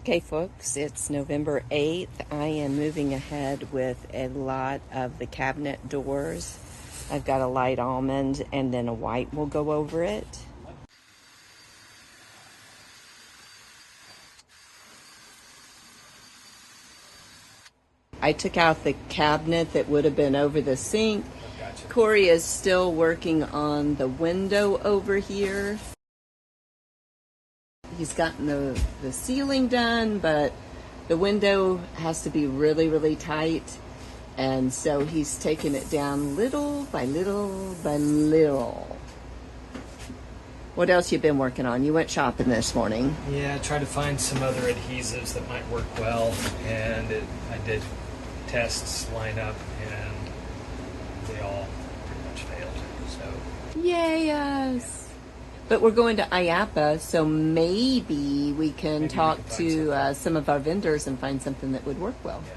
Okay, folks, it's November 8th. I am moving ahead with a lot of the cabinet doors. I've got a light almond and then a white will go over it. I took out the cabinet that would have been over the sink. Gotcha. Cory is still working on the window over here. He's gotten the ceiling done, but the window has to be really, really tight. And so he's taking it down little by little by little. What else you been working on? You went shopping this morning. Yeah, I tried to find some other adhesives that might work well, and I did tests line up, and they all pretty much failed. So Yay us! But we're going to IAPA, so maybe we can talk to some of our vendors and find something that would work well. Yeah.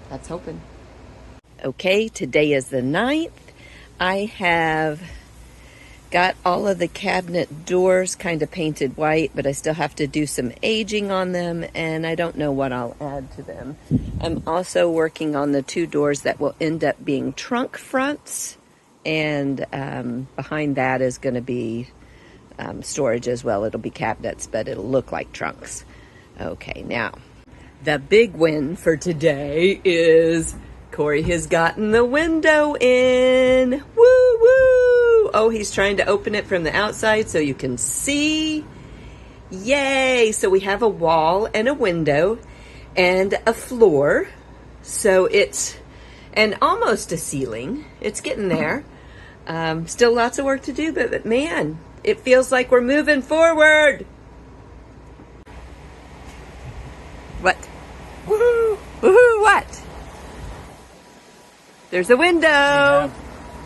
That's hoping. Okay, today is the 9th. I have got all of the cabinet doors kind of painted white, but I still have to do some aging on them, and I don't know what I'll add to them. I'm also working on the 2 doors that will end up being trunk fronts, and behind that is going to be storage as well. It'll be cabinets, but it'll look like trunks. Okay, now, the big win for today is Cory has gotten the window in. Woo woo! Oh, he's trying to open it from the outside so you can see. Yay! So we have a wall and a window and a floor. So it's and almost a ceiling. It's getting there. Still lots of work to do, but man, it feels like we're moving forward. What? Woohoo! Woohoo! What? There's a window.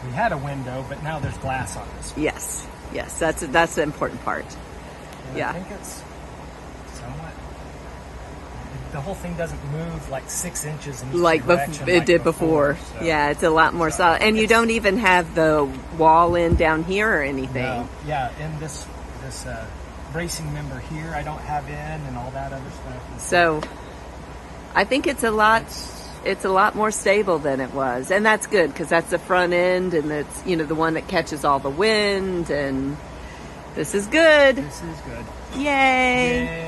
We had a window, but now there's glass on this. Yes, that's the important part. And Yeah. I think it's somewhat. The whole thing doesn't move like 6 inches in each Like direction it did before. So. Yeah, it's a lot more solid. And you don't even have the wall in down here or anything. No. Yeah, and this bracing member here I don't have in, and all that other stuff. So I think it's a lot more stable than it was. And that's good because that's the front end and it's, the one that catches all the wind, and this is good. This is good. Yay. Yay.